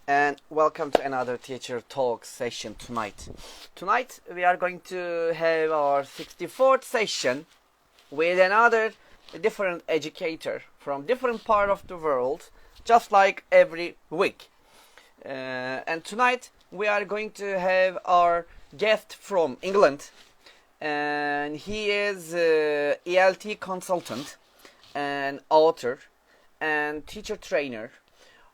and welcome to another teacher talk session tonight. Tonight we are going to have our 64th session with another different educator from different part of the world, just like every week. And tonight we are going to have our guest from England, and he is ELT consultant and author and teacher trainer.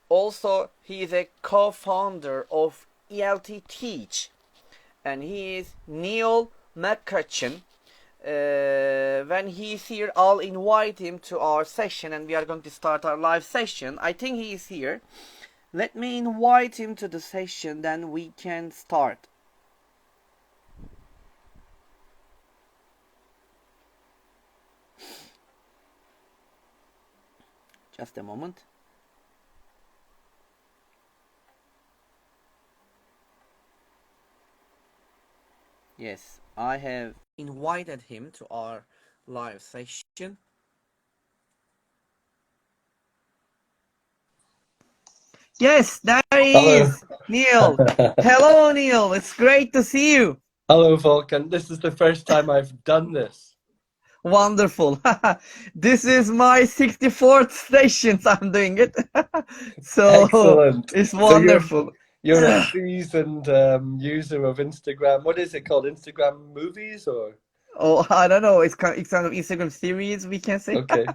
Also, he is a co-founder of ELTeach, and he is Neil McCutcheon. When he's here, I'll invite him to our session, and we are going to start our live session. I think he is here. Let me invite him to the session, then we can start. Just a moment. Yes, I have invited him to our live session. Yes, there he Hello. is, Neil. Hello, Neil. It's great to see you. Hello, Volkan. This is the first time I've done this. Wonderful. This is my 64th session I'm doing it. So Excellent. it's So wonderful. you're a seasoned user of Instagram. What is it called? Instagram movies or? Oh, I don't know. It's kind of Instagram series, we can say. Okay.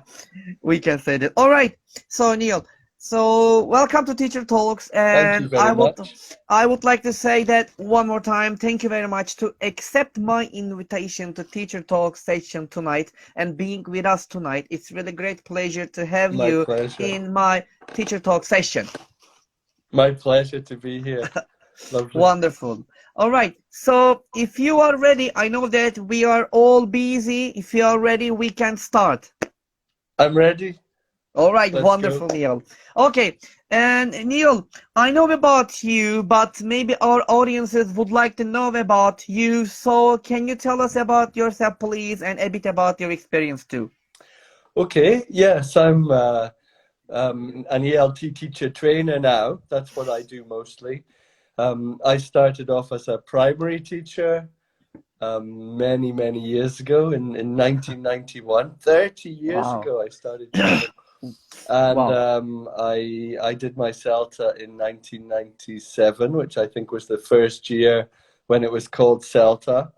We can say that. All right. So Neil, so welcome to Teacher Talks, Thank you and very much. I would like to say that one more time. Thank you very much to accept my invitation to Teacher Talks session tonight and being with us tonight. It's really great pleasure to have My you pleasure. in my Teacher Talk session. My pleasure to be here. Lovely. Wonderful. All right. So if you are ready, I know that we are all busy. If you are ready, we can start. I'm ready. All right, Let's wonderful, go. Neil. Okay, and Neil, I know about you, but maybe our audiences would like to know about you. So can you tell us about yourself, please, and a bit about your experience too? Okay. Yes, I'm an ELT teacher trainer now. That's what I do mostly. I started off as a primary teacher many, many years ago in 1991. 30 years Wow. ago, I started teaching. And Wow. I did my CELTA in 1997, which I think was the first year when it was called CELTA.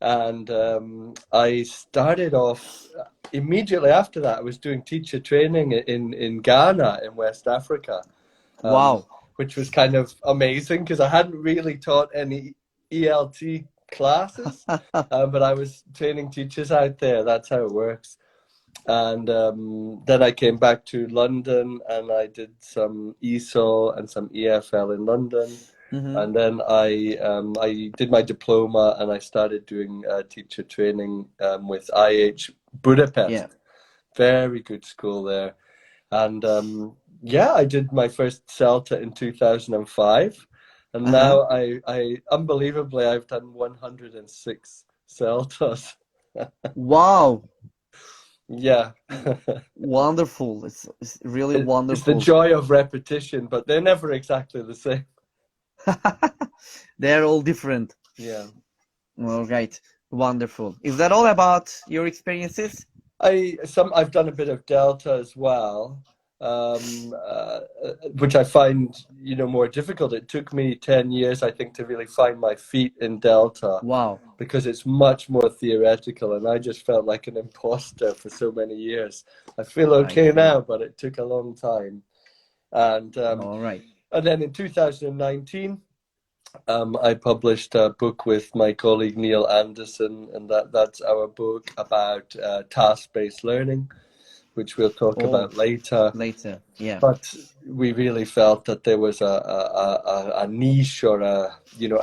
And I started off immediately after that. I was doing teacher training in Ghana in West Africa, Wow. which was kind of amazing because I hadn't really taught any ELT classes, but I was training teachers out there. That's how it works. And then I came back to London and I did some ESOL and some EFL in London. And then I did my diploma and I started doing teacher training with IH Budapest. Yeah. Very good school there. And yeah, I did my first CELTA in 2005. And now I unbelievably, I've done 106 CELTAs. Wow. Yeah. Wonderful. It's really It's the wonderful. joy of repetition, but they're never exactly the same. They're all different. Yeah. All right. Wonderful. Is that all about your experiences? I've done a bit of Delta as well, which I find more difficult. It took me 10 years, I think, to really find my feet in Delta. Wow. Because it's much more theoretical, and I just felt like an imposter for so many years. I feel okay now, but it took a long time. And all right. And then in 2019, I published a book with my colleague Neil Anderson, and that's our book about task-based learning, which we'll talk about later. Later, yeah. But we really felt that there was a niche or a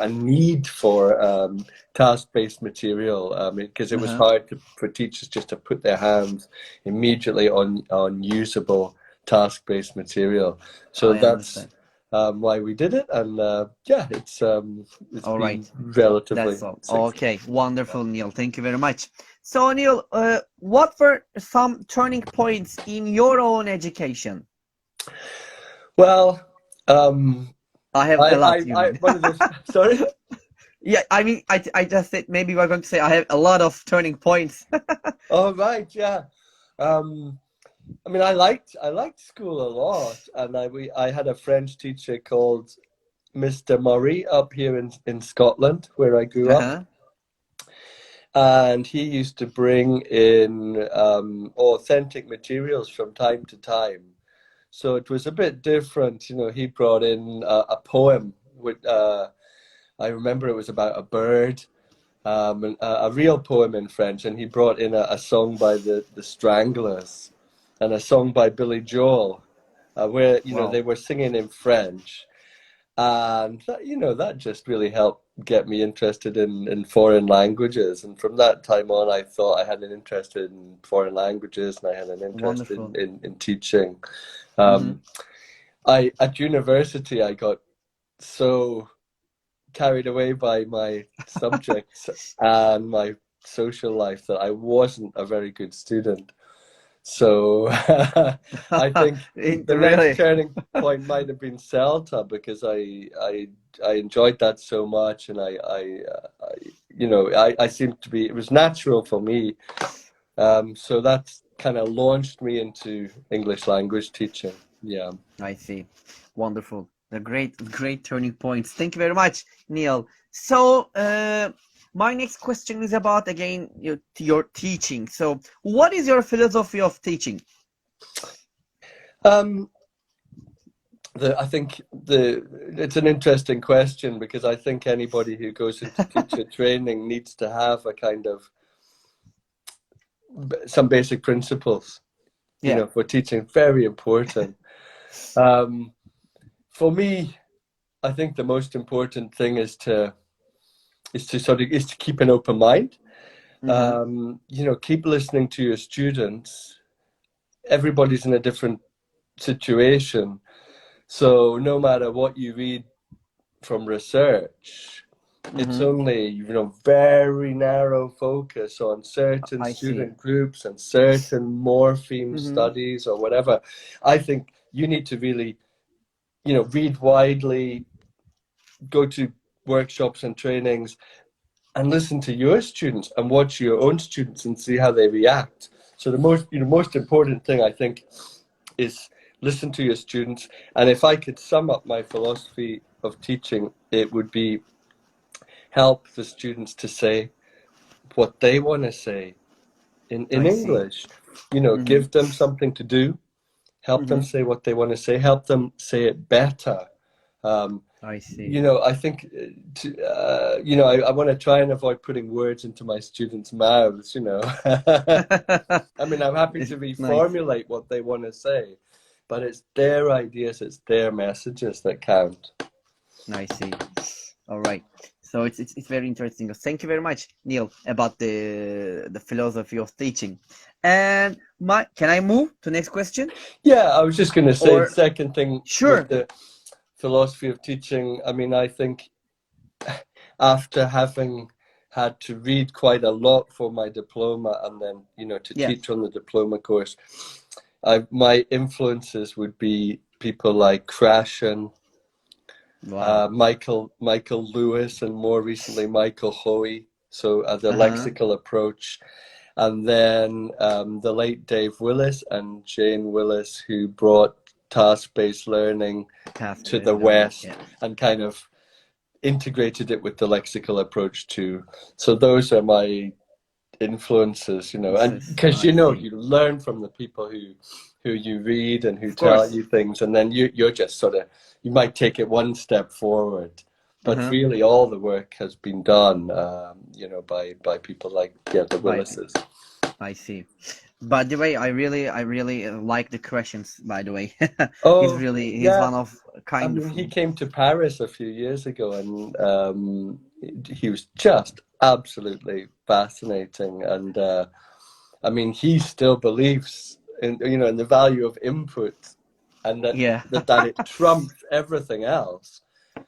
need for task-based material because it was hard for teachers just to put their hands immediately on usable task-based material. So that's why we did it, and yeah, it's all been right. relatively That's all. Okay, wonderful, Neil. Thank you very much. So, Neil, what were some turning points in your own education? Well, Um, I have a lot, you mean? one of those. Sorry. Yeah, I mean, I just said maybe we're going to say I have a lot of turning points. Oh, right, yeah. Um, I mean, I liked school a lot, and I had a French teacher called Mr. Murray up here in Scotland, where I grew up, Uh-huh. and he used to bring in authentic materials from time to time. So it was a bit different, you know. He brought in a poem with I remember it was about a bird, a real poem in French, and he brought in a song by the Stranglers and a song by Billy Joel, where you know Wow. they were singing in French, and that, you know, that just really helped get me interested in foreign languages. And from that time on, I thought I had an interest in foreign languages, and I had an interest Wonderful. in teaching. Mm-hmm. Um, I at university I got so carried away by my subjects and my social life that I wasn't a very good student. So I think the next Really? turning point might have been CELTA, because I enjoyed that so much, and I you know, I seemed to be, it was natural for me. So that kind of launched me into English language teaching. Yeah. I see. Wonderful. A great turning points. Thank you very much, Neil. So, my next question is about again your teaching. So, what is your philosophy of teaching? Um, I think it's an interesting question, because I think anybody who goes into teacher training needs to have a kind of some basic principles, you Yeah, know, for teaching. Very important. Um, for me, I think the most important thing is to keep an open mind. mm-hmm. You know, keep listening to your students. Everybody's in a different situation, so no matter what you read from research, it's Mm-hmm. only, you know, very narrow focus on certain I see. student groups and certain morpheme Mm-hmm. studies or whatever. I think you need to really, you know, read widely, go to workshops and trainings, and listen to your students and watch your own students and see how they react. So the most important thing, I think, is listen to your students. And if I could sum up my philosophy of teaching, it would be help the students to say what they want to say in I see. English. You know, Mm-hmm. give them something to do, help them Mm-hmm. say what they want to say, help them say it better. Um, I see. you know, I think, you know, I want to try and avoid putting words into my students' mouths, you know. I mean, I'm happy to Nice. reformulate what they want to say, but it's their ideas, it's their messages that count. I see. All right. So it's very interesting. Thank you very much, Neil, about the philosophy of teaching. And my can I move to next question? Yeah, I was just going to say, Or second thing with sure. the philosophy of teaching, I mean, I think after having had to read quite a lot for my diploma, and then, you know, to Yeah. teach on the diploma course, my influences would be people like Krashen, Wow. Michael Lewis, and more recently Michael Hoey. So the Uh-huh. lexical approach, and then the late Dave Willis and Jane Willis, who brought task-based learning to Task-based the learning. West Yeah. and kind of integrated it with the lexical approach too. So those are my influences, you know, and because, I you know, see. you learn from the people who you read and who Of tell course. you things, and then you're just sort of, you might take it one step forward, but Uh-huh. really all the work has been done, you know, by people like, yeah, the By Willises. I see. By the way, I really like the questions, by the way. Oh He's yeah, one of I kind of mean, he came to Paris a few years ago, and he was just absolutely fascinating. And I mean, he still believes in, you know, in the value of input, and yeah. that it trumps everything else.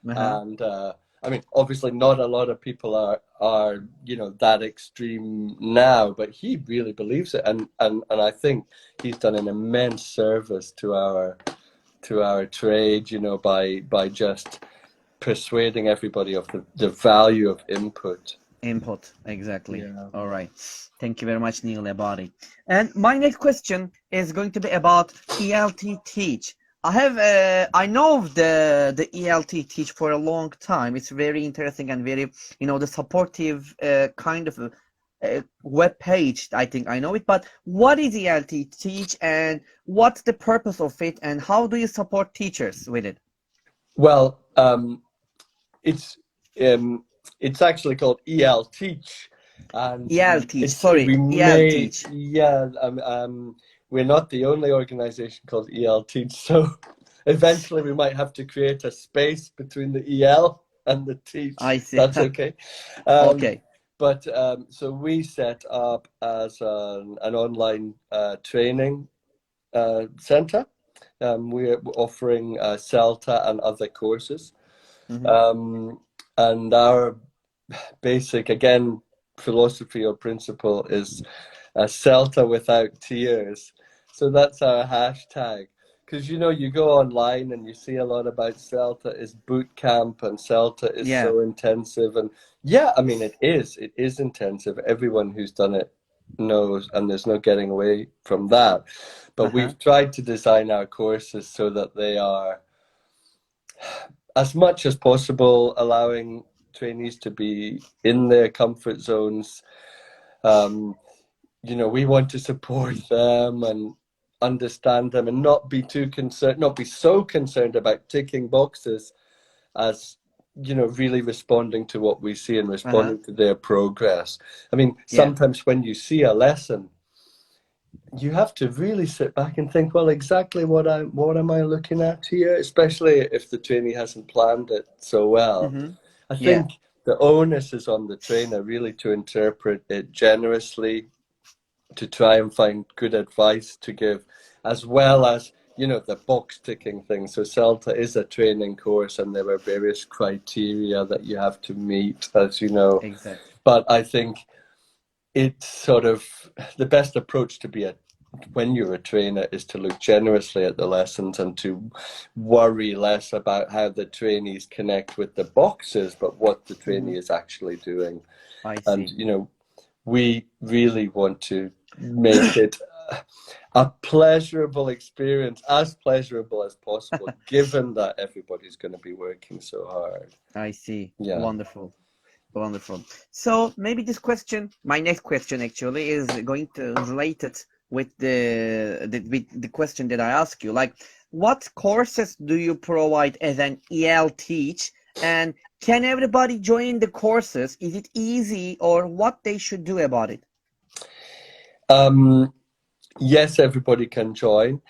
Uh-huh. And I mean, obviously, not a lot of people are, you know, that extreme now, but he really believes it, and I think he's done an immense service to our to our trade, you know, by just persuading everybody of the value of input. Input, exactly. Yeah. All right. Thank you very much, Neil, about it. And my next question is going to be about ELTeach. I know of the ELTeach for a long time. It's very interesting and very, the supportive kind of web page. I think I know it. But what is ELTeach and what's the purpose of it and how do you support teachers with it? Well, it's it's actually called ELTeach, and ELTeach, it's sorry, we may ELTeach. yeah we're not the only organization called ELTeach, so eventually we might have to create a space between the EL and the teach. I see. That's okay. Um, Okay. but so we set up as an online training center. We're offering CELTA and other courses. Mm-hmm. And our basic, again, philosophy or principle is CELTA without tears. So that's our hashtag. Because, you know, you go online and you see a lot about CELTA is boot camp and CELTA is Yeah. so intensive. And yeah, I mean, it is intensive. Everyone who's done it knows, and there's no getting away from that. But Uh-huh. we've tried to design our courses so that they are, as much as possible, allowing trainees to be in their comfort zones. You know, we want to support them and understand them and not be so concerned about ticking boxes as, you know, really responding to what we see and Uh-huh. responding to their progress. I mean, Yeah. sometimes when you see a lesson, you have to really sit back and think, well, exactly what am I looking at here, especially if the trainee hasn't planned it so well. Mm-hmm. I Yeah. think the onus is on the trainer really to interpret it generously, to try and find good advice to give, as well as, you know, the box ticking thing. So CELTA is a training course and there are various criteria that you have to meet, as you know. Exactly. But I think it's sort of the best approach to be when you're a trainer is to look generously at the lessons and to worry less about how the trainees connect with the boxes, but what the trainee is actually doing. I And, see. you know, we really want to make it a pleasurable experience, as pleasurable as possible, given that everybody's going to be working so hard. I see. Yeah. Wonderful. Wonderful. So maybe this question, my next question actually, is going to relate it with the question that I ask you. Like, what courses do you provide as an ELTeach? And can everybody join the courses? Is it easy or what they should do about it? Yes, everybody can join.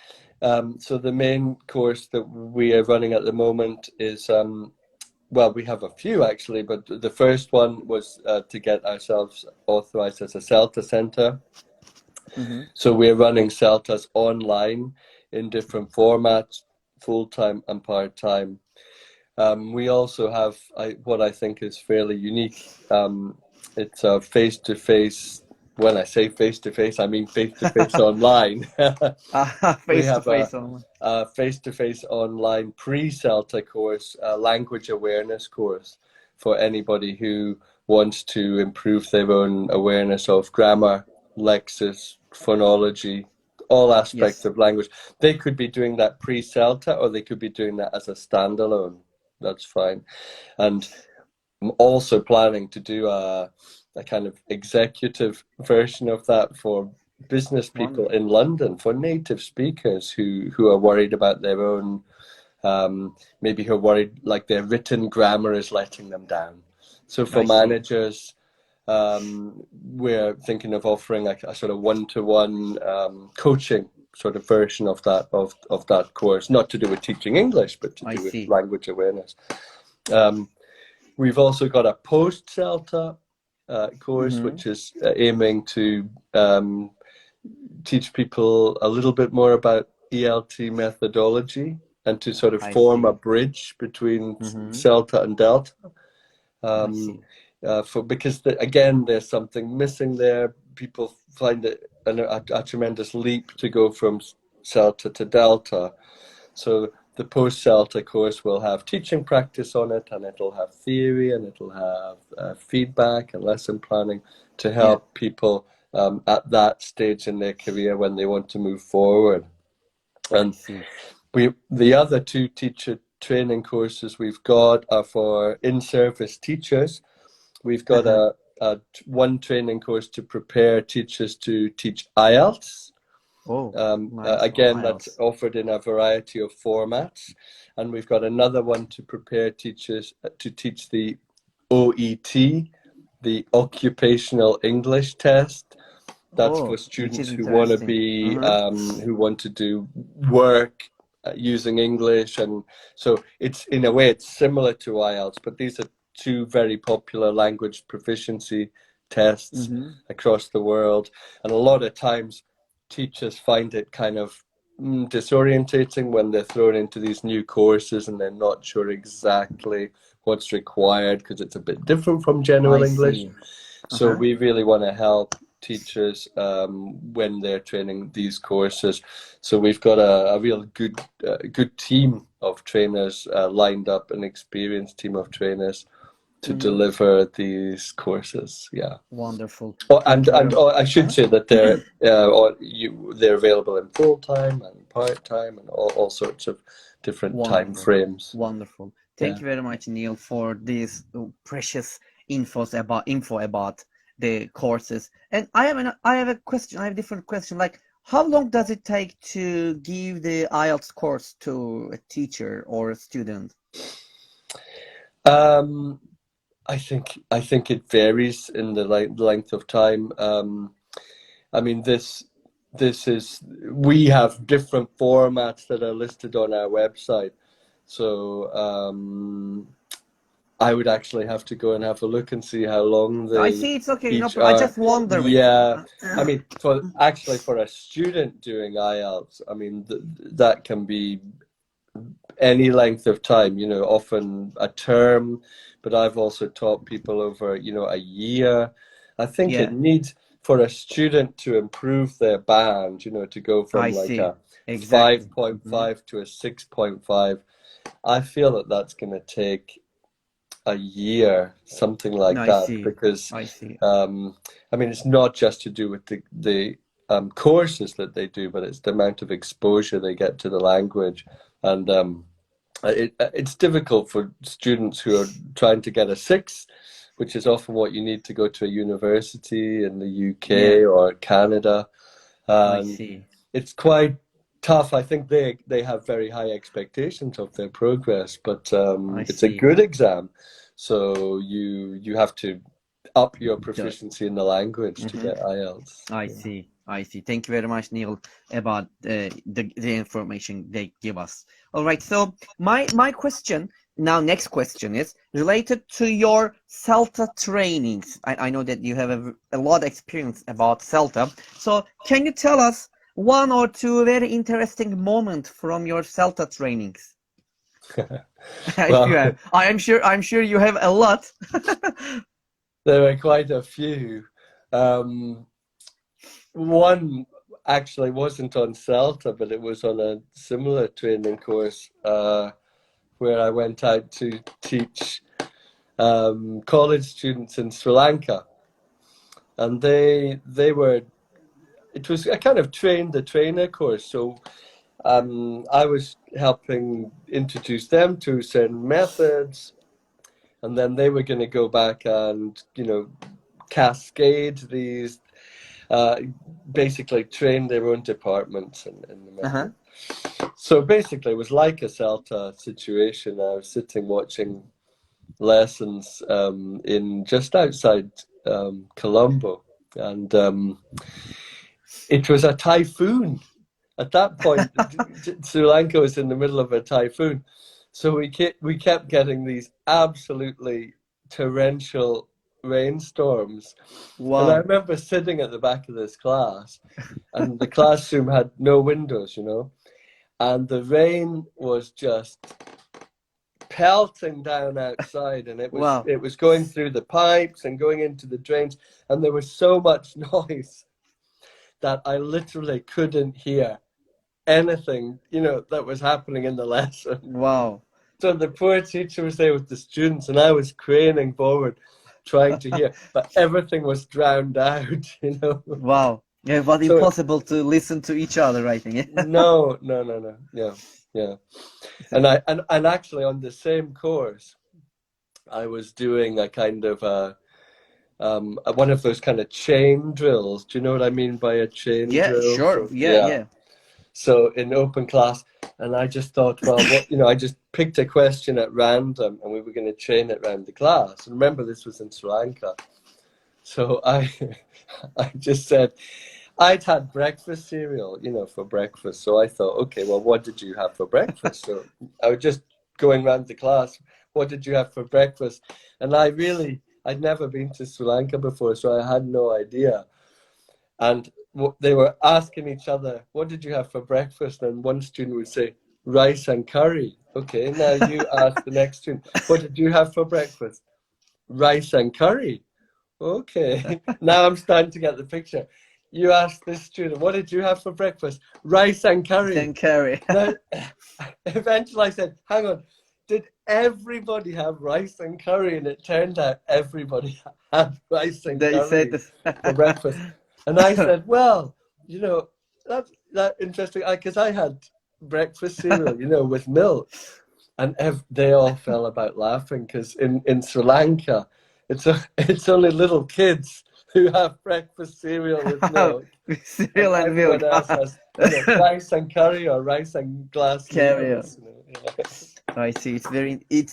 So the main course that we are running at the moment is, well, we have a few actually, but the first one was to get ourselves authorized as a CELTA center. Mm-hmm. So we're running CELTAs online in different formats, full-time and part-time. We also have what I think is fairly unique. It's a face-to-face. When I say face-to-face, I mean face-to-face online. We Face to have face online. a face-to-face online pre-CELTA course, a language awareness course for anybody who wants to improve their own awareness of grammar, lexis, phonology, all aspects Yes. of language. They could be doing that pre-CELTA or they could be doing that as a standalone. That's fine. And I'm also planning to do a kind of executive version of that for business people Wonderful. in London, for native speakers who are worried about their own, maybe who are worried like their written grammar is letting them down. So for I see. managers, we're thinking of offering a sort of one-to-one coaching sort of version of that course, not to do with teaching English, but to I do with see. language awareness. We've also got a post-CELTA course, Mm-hmm. which is aiming to teach people a little bit more about ELT methodology and to sort of I form a see. bridge between Mm-hmm. CELTA and Delta. I see. Because again, there's something missing there. People find it a tremendous leap to go from CELTA to Delta. So the post-CELTA course will have teaching practice on it, and it'll have theory, and it'll have feedback and lesson planning to help people at that stage in their career when they want to move forward. And the other two teacher training courses we've got are for in-service teachers. We've got one training course to prepare teachers to teach IELTS. Nice. Again, that's offered in a variety of formats. And we've got another one to prepare teachers to teach the OET, the Occupational English Test. That's for students who want to be, who want to do work using English. And so it's, in a way, it's similar to IELTS, but these are two very popular language proficiency tests across the world. And a lot of times teachers find it kind of disorientating when they're thrown into these new courses and they're not sure exactly what's required because it's a bit different from general English. So we really want to help teachers when they're training these courses. So we've got a real good team of trainers lined up, an experienced team of trainers to deliver these courses. Wonderful. And I should say that they're available in full-time and part-time and all sorts of different time frames. Wonderful. Thank you very much, Neil, for this precious info about the courses. And I have a question. I have a different question. Like, how long does it take to give the IELTS course to a teacher or a student? I think it varies in the length of time. I mean, we have different formats that are listed on our website. So I would actually have to go and have a look and see how long they. I see, it's okay. No, I just wonder. Yeah, I mean, for a student doing IELTS, I mean that can be any length of time. You know, often a term. But I've also taught people over, a year. I think it needs, for a student to improve their band, to go from a 5.5 to a 6.5. I feel that that's going to take a year, something like that. Because, I mean, it's not just to do with the courses that they do, but it's the amount of exposure they get to the language. And it's difficult for students who are trying to get a 6, which is often what you need to go to a university in the UK or Canada. It's quite tough. I think they have very high expectations of their progress, but it's a good exam. So you have to up your proficiency in the language to get IELTS. I see. Thank you very much, Neil, about the information they give us. All right. So my question now, next question is related to your CELTA trainings. I know that you have a lot of experience about CELTA. So can you tell us one or two very interesting moments from your CELTA trainings? Well, I'm sure you have a lot. There are quite a few. One actually wasn't on CELTA, but it was on a similar training course where I went out to teach college students in Sri Lanka. And it was a kind of train the trainer course. So I was helping introduce them to certain methods, and then they were going to go back and, cascade these, basically train their own departments in the method. So basically it was like a CELTA situation. I was sitting watching lessons in just outside Colombo, and it was a typhoon. At that point, Sri Lanka was in the middle of a typhoon. So we kept getting these absolutely torrential rainstorms. Wow. And I remember sitting at the back of this class, and the classroom had no windows, and the rain was just pelting down outside, and it was going through the pipes and going into the drains, and there was so much noise that I literally couldn't hear anything, you know, that was happening in the lesson. Wow. So the poor teacher was there with the students, and I was craning forward, trying to hear, but everything was drowned out, you know. Wow. Yeah, it was So impossible to listen to each other, I think. no. Yeah. And actually on the same course, I was doing a kind of one of those kind of chain drills. Do you know what I mean by a chain Yeah, drill? sure. So, Yeah, yeah. So in open class, and I just thought, well, what, you know, I just picked a question at random, and we were going to chain it around the class. And remember, this was in Sri Lanka, so I just said I'd had breakfast cereal, you know, for breakfast. So I thought, okay, well, what did you have for breakfast? So I was just going around the class. What did you have for breakfast? And I'd never been to Sri Lanka before, so I had no idea. And they were asking each other, what did you have for breakfast? And one student would say, rice and curry. Okay, now you ask the next student, what did you have for breakfast? Rice and curry. Okay, now I'm starting to get the picture. You ask this student, what did you have for breakfast? Rice and curry. And curry. Now, eventually I said, hang on, did everybody have rice and curry? And it turned out everybody had rice and They curry said this. for breakfast. And I said, well, you know, that's interesting, because I had breakfast cereal, you know, with milk. And they all fell about laughing, because in Sri Lanka, it's only little kids who have breakfast cereal with milk. Cereal and milk. Everyone else has, you know, rice and curry or rice and glass Curry. noodles, you know, yeah. I see. It's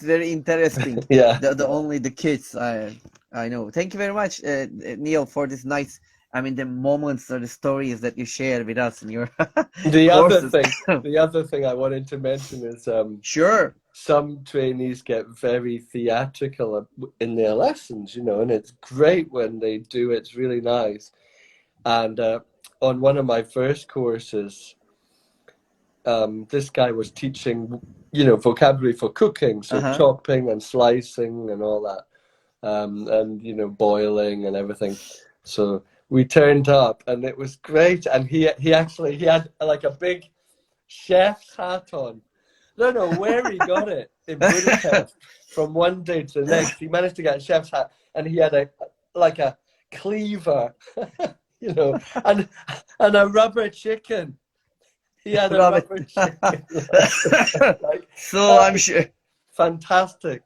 very interesting. Yeah. The only the kids I know. Thank you very much, Neil, for this nice. I mean, the moments or the stories that you share with us in your The courses. other thing I wanted to mention is Sure. some trainees get very theatrical in their lessons, you know, and it's great when they do. It's really nice. And on one of my first courses, this guy was teaching, you know, vocabulary for cooking, so chopping and slicing and all that, and, you know, boiling and everything. So we turned up, and it was great. And he had like a big chef's hat on. Don't know where he got it in Budapest. From one day to the next, he managed to get a chef's hat, and he had a cleaver, you know, and a rubber chicken. He had a rubber chicken. So I'm sure. Fantastic.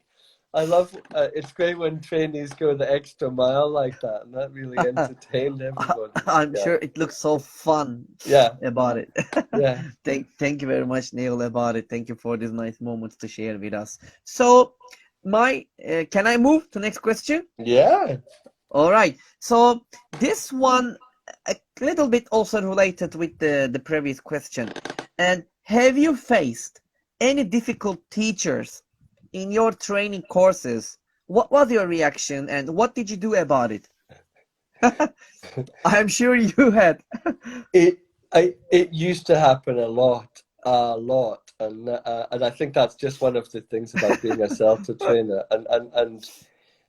I love it's great when trainees go the extra mile like that, and that really entertained everybody. I'm sure it looks so fun. Yeah. About it. Yeah. Thank you very much, Neil, about it. Thank you for these nice moments to share with us. So, can I move to next question? Yeah. All right. So this one a little bit also related with the previous question. And have you faced any difficult teachers in your training courses? What was your reaction, and what did you do about it? I'm sure you had. It used to happen a lot, and I think that's just one of the things about being a CELTA trainer,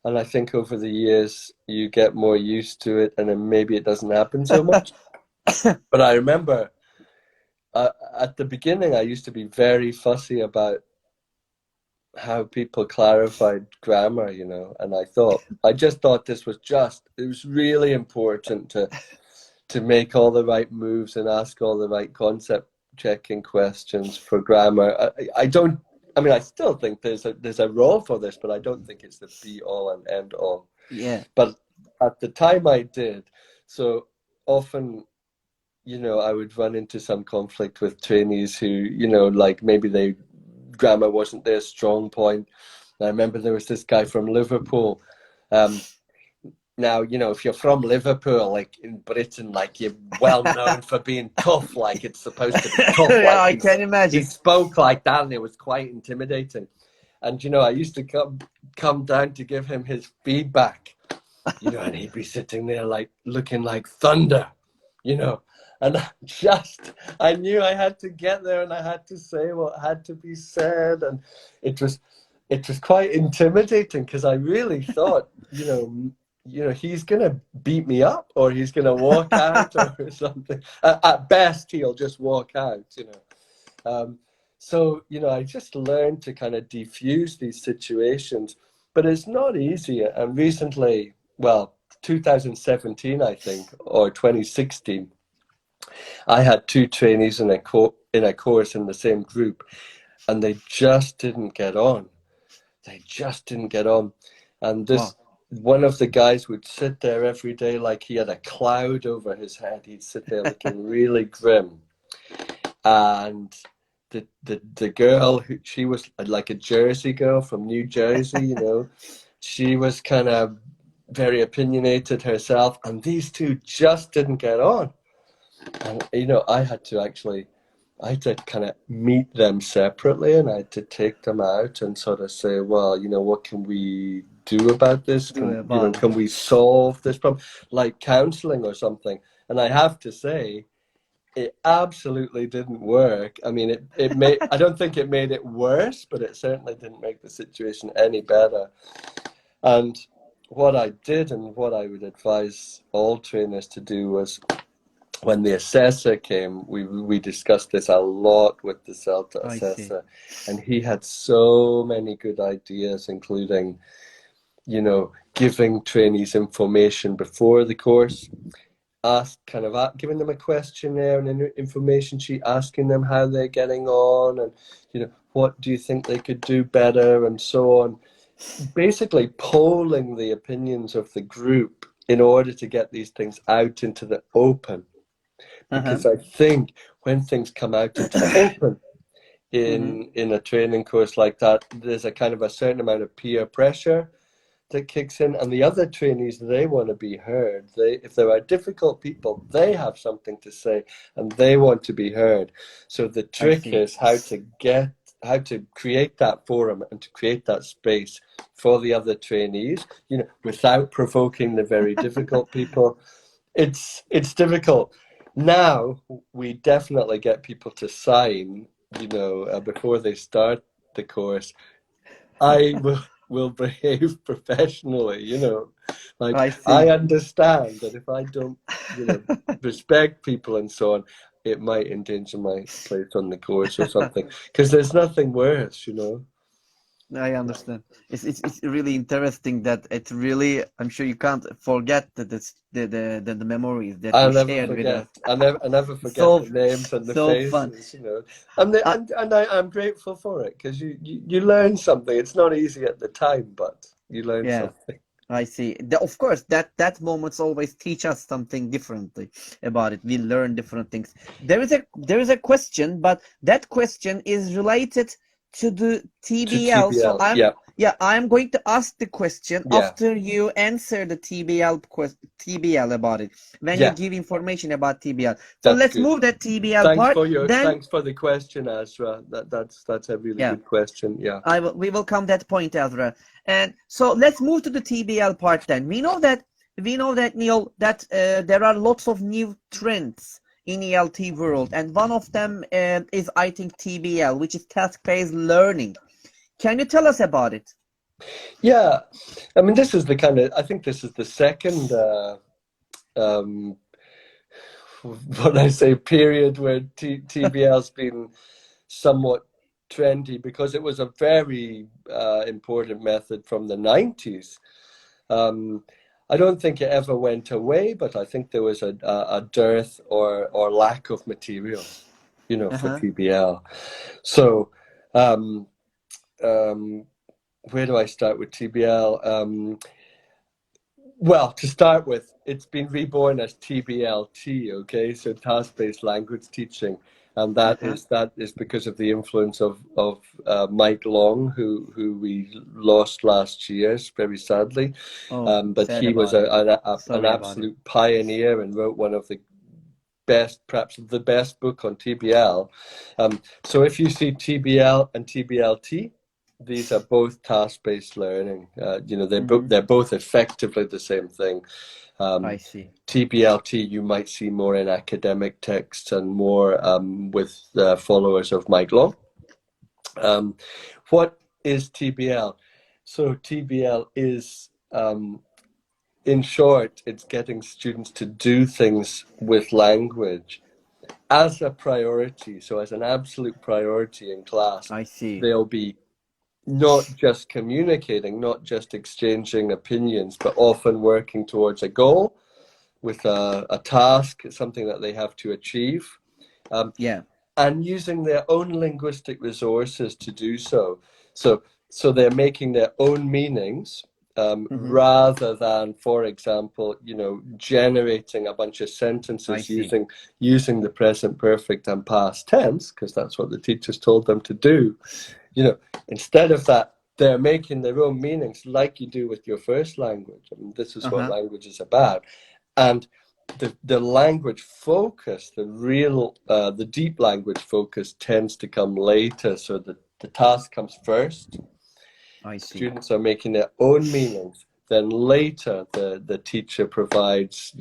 and I think over the years you get more used to it, and then maybe it doesn't happen so much. But I remember at the beginning I used to be very fussy about how people clarified grammar, you know, and I just thought it was really important to make all the right moves and ask all the right concept checking questions for grammar. I still think there's a role for this, but I don't think it's the be all and end all. Yeah. But at the time I did, so often, you know, I would run into some conflict with trainees who, you know, like maybe grammar wasn't their strong point. And I remember there was this guy from Liverpool. Now, you know, if you're from Liverpool, like in Britain, like you're well known for being tough, like it's supposed to be tough. Yeah, like I can imagine. He spoke like that, and it was quite intimidating. And, you know, I used to come down to give him his feedback, you know, and he'd be sitting there like looking like thunder, you know. And I knew I had to get there, and I had to say what had to be said. And it was quite intimidating, because I really thought, you know, you know, he's going to beat me up or he's going to walk out or something. At best, he'll just walk out, you know. So, you know, I just learned to kind of defuse these situations, but it's not easy. And recently, well, 2017, I think, or 2016, I had two trainees in a course in the same group, and they just didn't get on. They just didn't get on. And Wow. this one of the guys would sit there every day like he had a cloud over his head. He'd sit there looking really grim. And the girl, she was like a Jersey girl from New Jersey, you know. She was kind of very opinionated herself, and these two just didn't get on. And you know, I had to kind of meet them separately, and I had to take them out and sort of say, well, you know, what can we do about this? Do You know, about it. can we solve this problem, like counseling or something? And I have to say, it absolutely didn't work. I mean, I don't think it made it worse, but it certainly didn't make the situation any better. And what I did and what I would advise all trainers to do was, when the assessor came, we discussed this a lot with the CELTA I see. assessor, and he had so many good ideas, including, you know, giving trainees information before the course, giving them a questionnaire and an information sheet, asking them how they're getting on, and, you know, what do you think they could do better, and so on. Basically polling the opinions of the group in order to get these things out into the open. Uh-huh. Because I think when things come out into the open Mm-hmm. in a training course like that, there's a kind of a certain amount of peer pressure that kicks in, and the other trainees, they want to be heard. If there are difficult people, they have something to say and they want to be heard. So the I trick see. is how to create that forum and to create that space for the other trainees, you know, without provoking the very difficult people. It's difficult. Now we definitely get people to sign, you know, before they start the course. I will behave professionally, you know. Like, I I see. understand that if I don't, you know, respect people and so on, it might endanger my place on the course or something. Because there's nothing worse, you know. I understand. It's really interesting that it really, I'm sure you can't forget that the memories that you I'll never shared with forget. us. I never forget So the names and the so fun. faces, you know. I'm grateful for it because you learn something. It's not easy at the time, but you learn Yeah, something. I see. Of course, that moments always teach us something differently about it. We learn different things. There is a question, but that question is related to the To TBL. So TBL, yeah, I'm going to ask the question yeah, after you answer the TBL about it. When you yeah. give information about TBL. So That's let's good. move that TBL part. Then Thanks for the question, Azra. That's a really yeah. good question. Yeah. We will come that point, Ezra. And so let's move to the TBL part then. We know that Neil, that there are lots of new trends in ELT world, and one of them is, I think, TBL, which is task-based learning. Can you tell us about it? Yeah. I mean, I think this is the second um what I say period where TBL's been somewhat trendy because it was a very important method from the 90s. Um, I don't think it ever went away, but I think there was a dearth or lack of material, you know, for Uh-huh. TBL. So, um, um, where do I start with TBL? Well, to start with, it's been reborn as TBLT, okay? So task-based language teaching, and Uh-huh. that is because of the influence of Mike Long, who we lost last year, very sadly. Oh, But sad he was about it. an Sorry about it. absolute pioneer and wrote one of the best, perhaps the best book on TBL. So if you see TBL and TBLT, these are both task-based learning. You know, Mm-hmm. they're both effectively the same thing. I Um, see. TBLT you might see more in academic texts and more with followers of Mike Long. Um, what is TBL? So TBL is in short, it's getting students to do things with language as a priority. So as an absolute priority in class, I see. they'll be not just communicating, not just exchanging opinions, but often working towards a goal with a task, something that they have to achieve. Yeah. And using their own linguistic resources to do so. So they're making their own meanings rather than, for example, generating a bunch of sentences using the present perfect and past tense, because that's what the teachers told them to do. Instead of that, they're making their own meanings like you do with your first language. I mean, this is what language is about. And the language focus, the deep language focus tends to come later. So the task comes first. I see. Students are making their own meanings. Then later, the teacher provides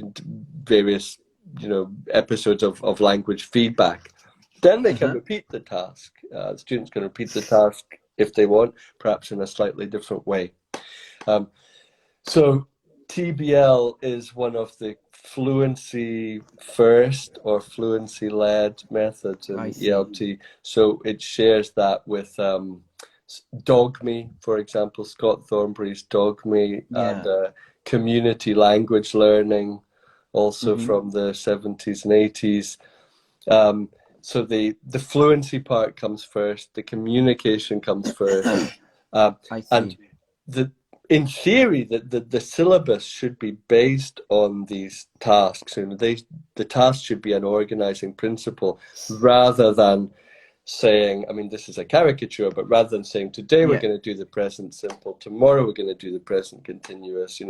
various, episodes of language feedback. Then they can repeat the task. Students can repeat the task if they want, perhaps in a slightly different way. So TBL is one of the fluency first or fluency led methods in ELT. So it shares that with Dogme, for example, Scott Thornbury's Dogme, and community language learning, also from the 70s and 80s. So the fluency part comes first, the communication comes first, and in theory, the syllabus should be based on these tasks. The task should be an organizing principle rather than saying, I mean, this is a caricature, but rather than saying, today we're going to do the present simple, tomorrow we're going to do the present continuous,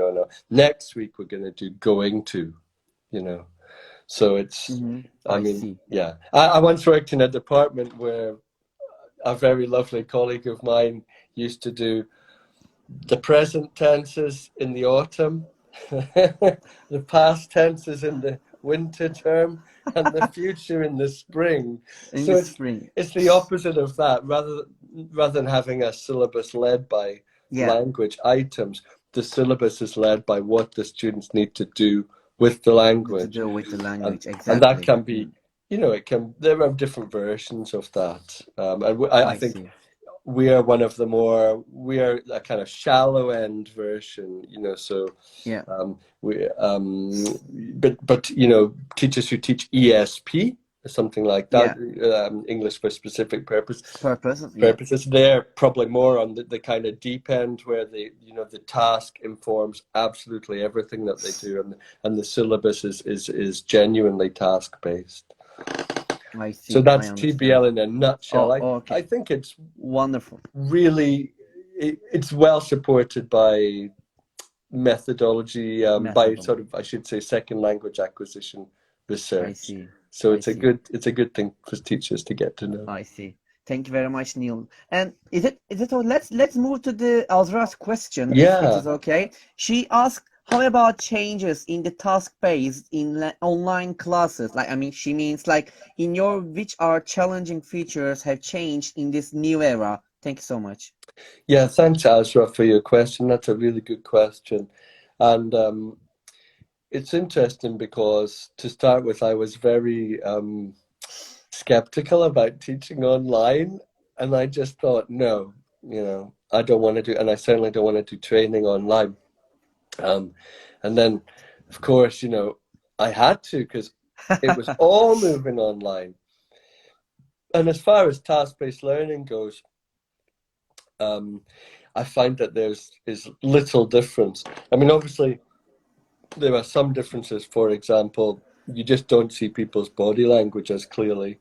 next week we're going to do going to, So it's, I once worked in a department where a very lovely colleague of mine used to do the present tenses in the autumn, the past tenses in the winter term, and the future in the spring. It's the opposite of that. Rather than having a syllabus led by language items, the syllabus is led by what the students need to do with the language. Exactly. And that can be, there are different versions of that. And I think we are we are a kind of shallow end version, but teachers who teach ESP, something like that, English for specific purposes, they're probably more on the kind of deep end where the task informs absolutely everything that they do, and the syllabus is genuinely task based. I see. So that's TBL in a nutshell. I think it's wonderful. Really, it's well supported by methodology, by sort of, I should say, second language acquisition research. I see. So it's a good thing for teachers to get to know. I see. Thank you very much, Neil. And is it all? Let's move to the Azra's question. If it is okay. She asked, how about changes in the task-based in online classes? She means in which are challenging features have changed in this new era? Thank you so much. Yeah, thanks, Azra, for your question. That's a really good question. And it's interesting because, to start with, I was very skeptical about teaching online. And I just thought, no, I don't want to do, and I certainly don't want to do training online. And then, of course, I had to, because it was all moving online. And as far as task-based learning goes, I find that there's little difference. I mean, obviously, there are some differences. For example, you just don't see people's body language as clearly.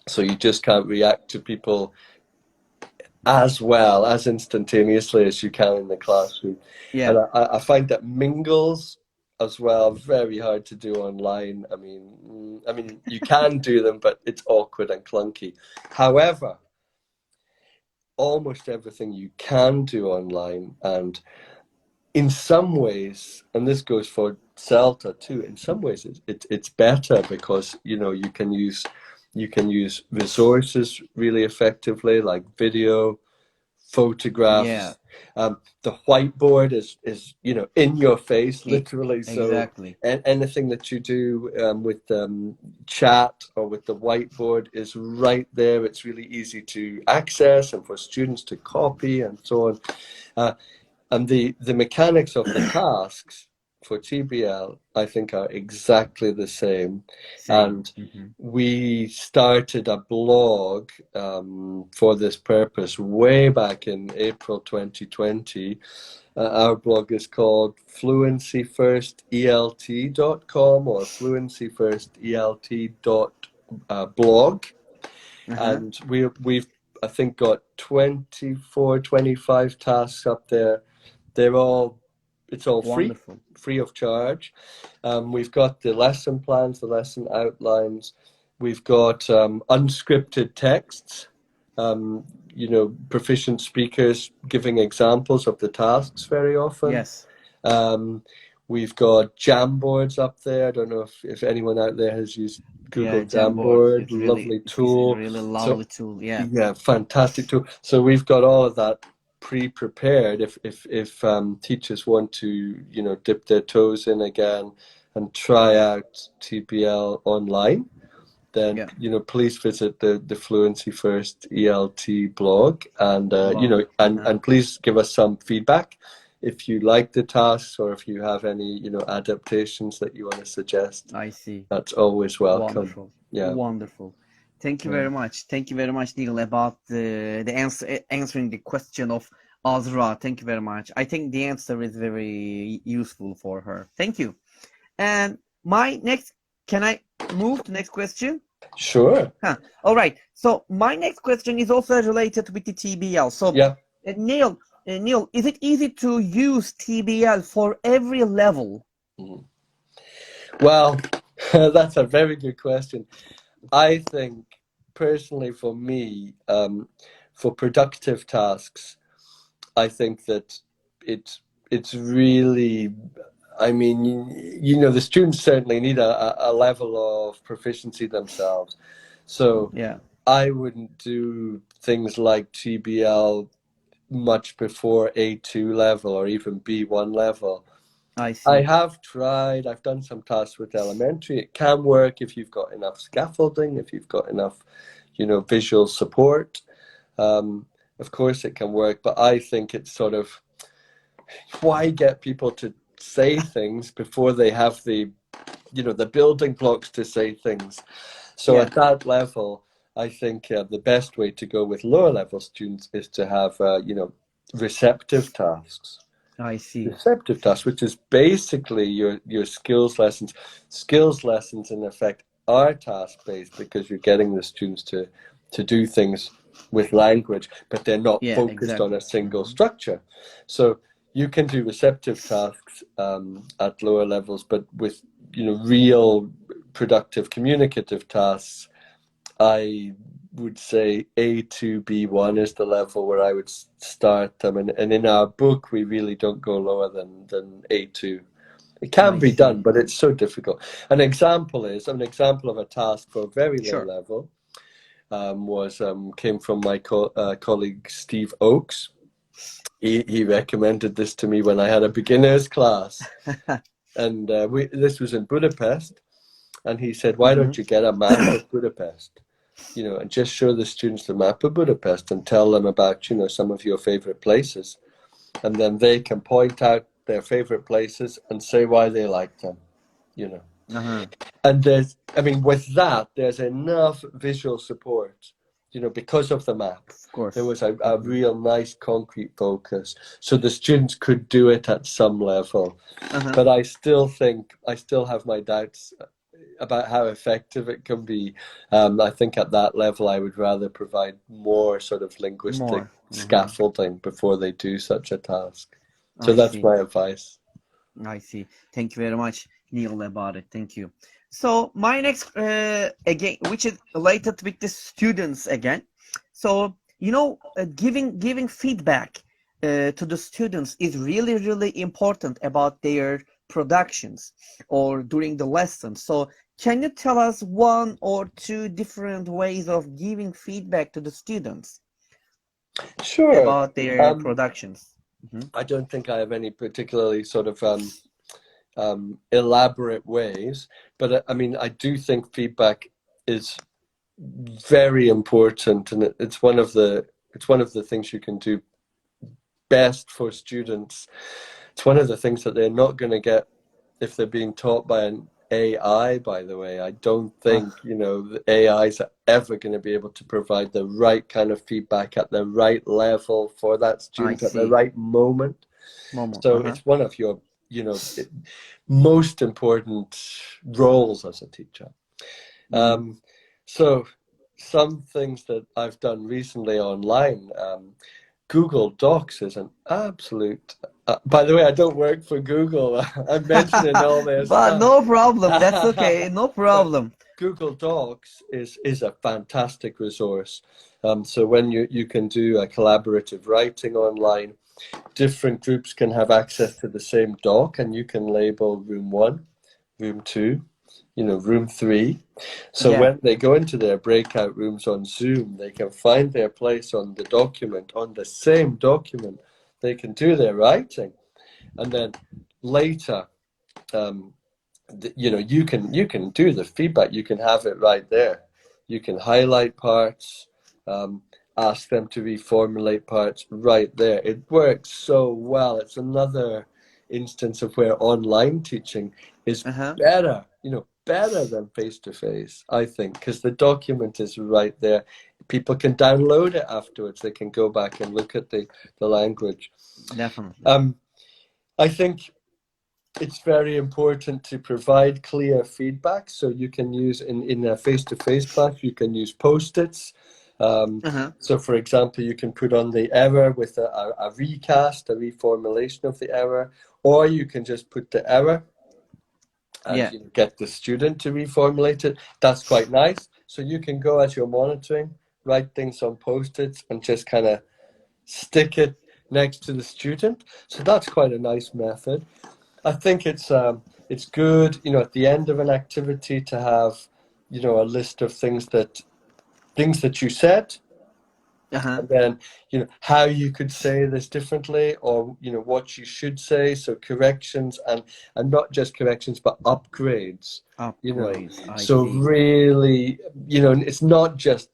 So you just can't react to people as well, as instantaneously as you can in the classroom. And I find that mingles as well very hard to do online. I mean, you can do them, but it's awkward and clunky. However, almost everything you can do online, and in some ways, and this goes for CELTA too, in some ways it's better because you can use resources really effectively, like video, photographs, The whiteboard is in your face, literally. So Exactly. anything that you do with chat or with the whiteboard is right there. It's really easy to access and for students to copy and so on. And the mechanics of the tasks for TBL, I think, are exactly the same. And we started a blog for this purpose way back in April 2020. Our blog is called fluencyfirstelt.com or fluencyfirstelt.blog. And we've, I think, got 24, 25 tasks up there. It's all Wonderful. free of charge. We've got the lesson plans, the lesson outlines. We've got unscripted texts, proficient speakers giving examples of the tasks very often. Yes. We've got Jamboards up there. I don't know if anyone out there has used Google Jamboard. Lovely tool. It's a really lovely tool. Yeah. Yeah, fantastic tool. So we've got all of that pre-prepared if teachers want to dip their toes in again and try out TBL online, then please visit the Fluency First ELT blog and and please give us some feedback if you like the tasks or if you have any adaptations that you want to suggest. I see. That's always welcome. Wonderful. Yeah. Wonderful. Thank you very much. Thank you very much, Neil, about the answering the question of Azra. Thank you very much. I think the answer is very useful for her. Thank you. And can I move to the next question? Sure. All right. So my next question is also related with the TBL. So Neil, is it easy to use TBL for every level? Well, that's a very good question. I think personally for me, for productive tasks, I think that it's really, I mean, the students certainly need a level of proficiency themselves. So I wouldn't do things like TBL much before A2 level or even B1 level. I see. I have tried. I've done some tasks with elementary. It can work if you've got enough scaffolding, if you've got enough, visual support. Of course, it can work, but I think it's sort of, why get people to say things before they have the building blocks to say things? So at that level, I think the best way to go with lower level students is to have, receptive tasks. I see. Receptive tasks, which is basically your skills lessons. Skills lessons, in effect, are task-based because you're getting the students to do things with language, but they're not focused on a single structure. So you can do receptive tasks at lower levels, but with real productive communicative tasks, I would say A2, B1 is the level where I would start them. And in our book, we really don't go lower than A2. It can be done, but it's so difficult. An example of a task for a very low level came from my colleague Steve Oakes. He recommended this to me when I had a beginner's class. And this was in Budapest. And he said, why don't you get a map of Budapest? And just show the students the map of Budapest and tell them about, some of your favorite places. And then they can point out their favorite places and say why they like them, And with that, there's enough visual support, because of the map. Of course. There was a real nice concrete focus. So the students could do it at some level. But I still have my doubts about how effective it can be. I think at that level, I would rather provide more sort of linguistic scaffolding before they do such a task. So that's my advice. I see. Thank you very much, Neil, about it. Thank you. So my next, again, which is related with the students again. So, giving feedback to the students is really, really important about their productions or during the lesson. So can you tell us one or two different ways of giving feedback to the students? Sure. About their productions? I don't think I have any particularly sort of elaborate ways, but I mean, I do think feedback is very important, and it's one of the things you can do best for students. It's one of the things that they're not going to get if they're being taught by an AI, by the way. I don't think, the AIs are ever going to be able to provide the right kind of feedback at the right level for that student at the right moment. So it's one of your, most important roles as a teacher. So some things that I've done recently online, Google Docs is an absolute. By the way, I don't work for Google. I'm mentioning all this. But no problem. That's okay. No problem. Google Docs is a fantastic resource. So when you can do a collaborative writing online, different groups can have access to the same doc, and you can label room 1, room 2, room 3. So when they go into their breakout rooms on Zoom, they can find their place on the document, on the same document. They can do their writing, and then later, you can do the feedback. You can have it right there. You can highlight parts, ask them to reformulate parts right there. It works so well. It's another instance of where online teaching is better, better than face-to-face, I think, because the document is right there. People can download it afterwards. They can go back and look at the language. Definitely. I think it's very important to provide clear feedback. So you can use in a face-to-face class, you can use Post-its. So for example, you can put on the error with a recast, a reformulation of the error, or you can just put the error and you get the student to reformulate it. That's quite nice. So you can go as you're monitoring, write things on Post-its and just kind of stick it next to the student. So that's quite a nice method. I think it's good, at the end of an activity to have, a list of things that you said, and then, how you could say this differently, or, what you should say. So corrections and not just corrections, but upgrades. So really, it's not just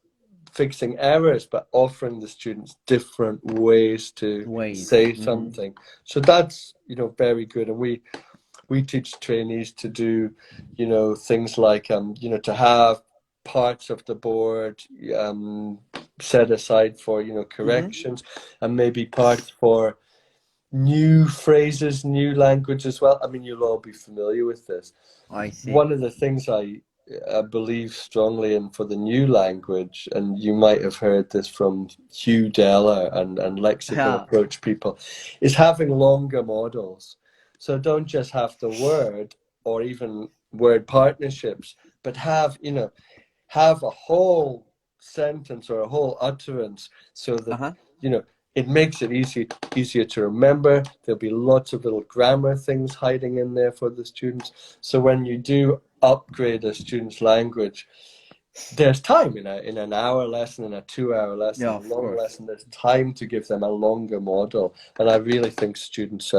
fixing errors, but offering the students different ways to say something. So that's, very good. And we teach trainees to do, things like, to have parts of the board set aside for, corrections, and maybe parts for new phrases, new language as well. I mean, you'll all be familiar with this. I see. One of the things I believe strongly in for the new language, and you might have heard this from Hugh Deller and Lexicon Approach people, is having longer models. So don't just have the word or even word partnerships, but have a whole sentence or a whole utterance, so that it makes it easier to remember. There'll be lots of little grammar things hiding in there for the students. So when you do upgrade a student's language, there's time in an hour lesson, in a 2-hour lesson, a long lesson. There's time to give them a longer model, and I really think students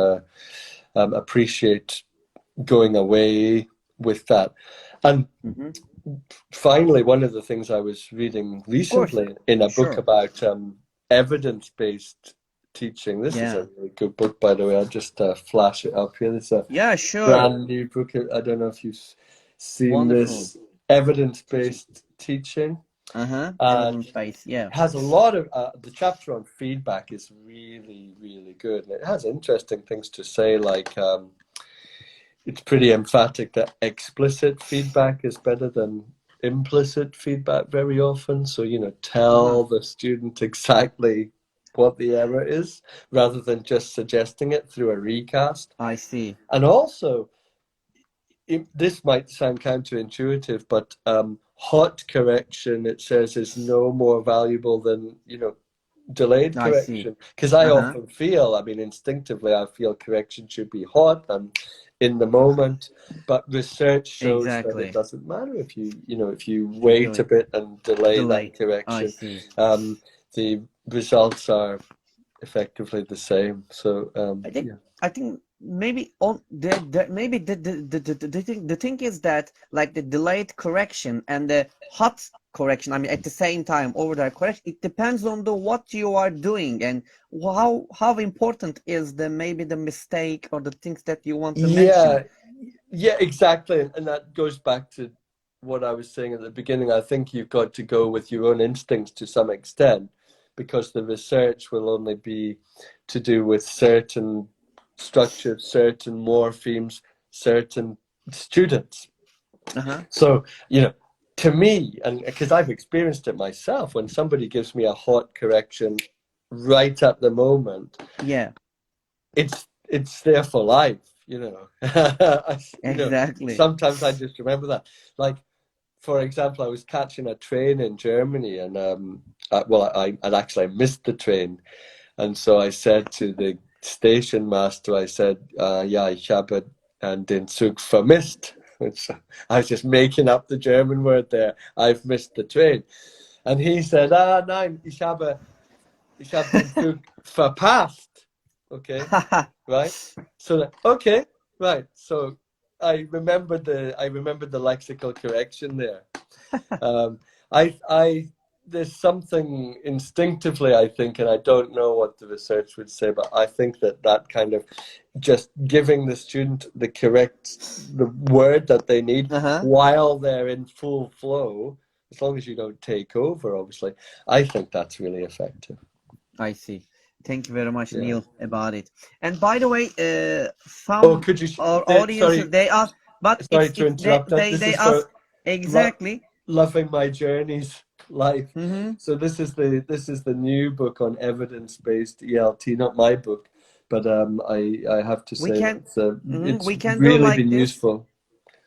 appreciate going away with that. And finally, one of the things I was reading recently in a book about evidence-based teaching. This is a really good book, by the way. I'll just flash it up here. This is a brand new book. I don't know if you've seen this. Evidence-based teaching. Evidence-based, It has a lot of the chapter on feedback is really, really good, and it has interesting things to say, like it's pretty emphatic that explicit feedback is better than implicit feedback very often. So, tell the student exactly what the error is, rather than just suggesting it through a recast. I see. And also, this might sound counterintuitive, but hot correction, it says, is no more valuable than, delayed correction. Because I often feel, instinctively, I feel correction should be hot and in the moment, but research shows that it doesn't matter if you wait a bit and delay that correction. The results are effectively the same. So I think yeah. I think maybe on maybe the thing is that like the delayed correction and the hot correction, I mean at the same time over the correction, it depends on the what you are doing and how important is the maybe the mistake or the things that you want to mention. Yeah, yeah, exactly. And that goes back to what I was saying at the beginning. I think you've got to go with your own instincts to some extent, because the research will only be to do with certain structures, certain morphemes, certain students. Uh-huh. So, to me, and because I've experienced it myself, when somebody gives me a hot correction right at the moment, Yeah, it's there for life, exactly. sometimes I just remember that. Like, for example, I was catching a train in Germany, and I'd actually missed the train, and so I said to the station master, I said, "Ja, ich habe den Zug vermisst." Which I was just making up the German word there. I've missed the train, and he said, nein, ich habe den Zug verpasst. Okay, right? So okay, right. So I remembered the lexical correction there. Um, I there's something instinctively, I think, and I don't know what the research would say, but I think that kind of just giving the student the word that they need Uh-huh. while they're in full flow, as long as you don't take over, obviously, I think that's really effective. I see. Thank you very much, Yeah. Neil, about it. And by the way, Oh, some could you? our audiences Sorry, they ask, but sorry to it's interrupt. That this they is ask for lo exactly. loving my journeys life. Mm-hmm. So this is the new book on evidence-based ELT, not my book, but I have to We say can that we it's can do really like been this. useful.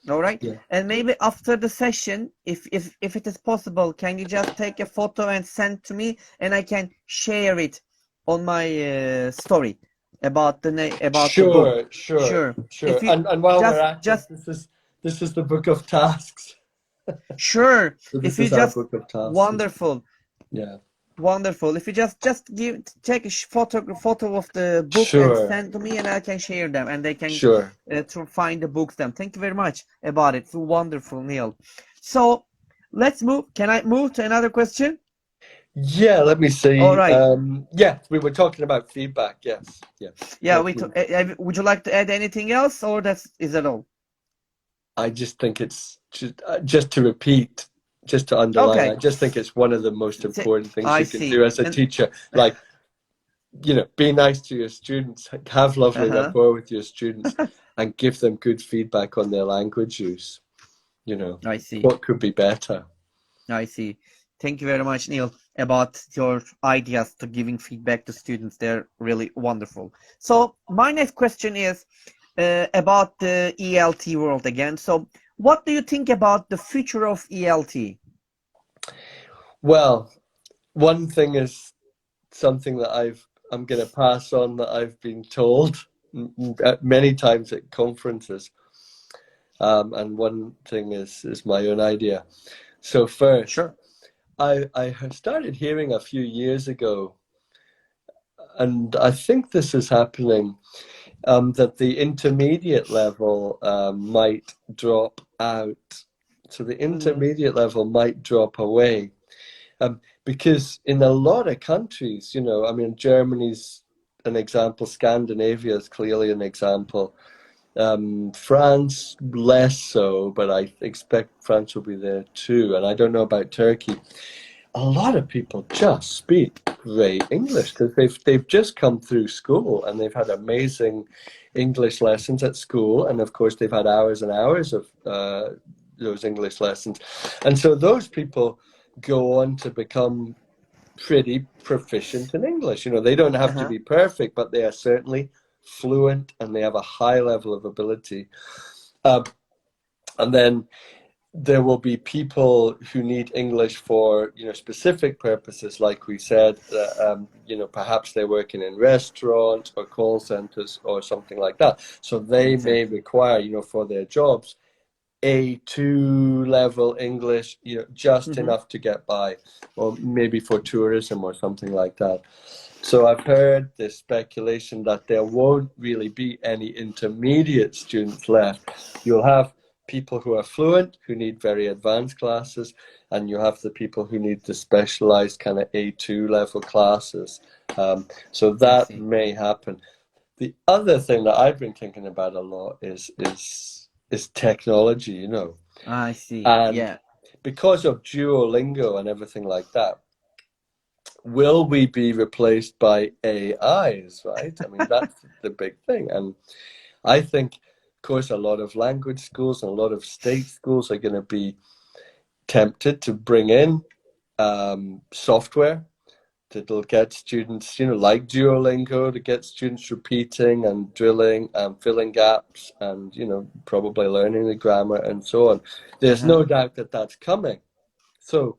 All right. Yeah. And maybe after the session, if it is possible, can you just take a photo and send to me, and I can share it on my story about about the book. Sure, sure, Sure. sure. If you And while we're at it, just this is the book of tasks. sure. So If this you is our just book of tasks. wonderful. Yeah. Wonderful. If you just take a photo of the book and Sure, send to me, and I can share them, and they can sure. to find the books. Them. Thank you very much about it. So wonderful, Neil. So let's move. Can I move to another question? Yeah, let me All see. right. Yeah, we were talking about feedback. Yes, yeah. Yeah. Let me. Would you like to add anything else, or is that all? I just think it's just to repeat, just to underline. I Okay. just think it's one of the most important things I you can see. do as a And teacher. Like, be nice to your students, have lovely uh-huh. rapport with your students, and give them good feedback on their language use. I see. What could be better? I see. Thank you very much, Neil, about your ideas to giving feedback to students. They're really wonderful. So my next question is about the ELT world again. So what do you think about the future of ELT? Well, one thing is something that I'm going to pass on that I've been told many times at conferences. And one thing is my own idea. So first, Sure. I started hearing a few years ago, and I think this is happening, that the intermediate level might drop out. So the Mm-hmm. intermediate level might drop away. Because in a lot of countries, I mean, Germany's an example, Scandinavia is clearly an example. France, less so, but I expect France will be there too. And I don't know about Turkey. A lot of people just speak great English because they've just come through school and they've had amazing English lessons at school, and of course they've had hours and hours of those English lessons, and so those people go on to become pretty proficient in English. They don't have to Uh-huh. be perfect, but they are certainly fluent and they have a high level of ability. And then there will be people who need English for specific purposes, like we said. Perhaps they're working in restaurants or call centers or something like that. So they may Exactly. require, for their jobs, A2 level English, just Mm-hmm. enough to get by, or maybe for tourism or something like that. So I've heard this speculation that there won't really be any intermediate students left. You'll have people who are fluent, who need very advanced classes, and you have the people who need the specialized kind of A2 level classes. So that may happen. The other thing that I've been thinking about a lot is technology, you know. I see. And Yeah. because of Duolingo and everything like that, will we be replaced by AIs, right? I mean, that's the big thing. And I think, of course, a lot of language schools and a lot of state schools are going to be tempted to bring in software that'll get students, you know, like Duolingo, to get students repeating and drilling and filling gaps and, you know, probably learning the grammar and so on. There's no doubt that that's coming. So,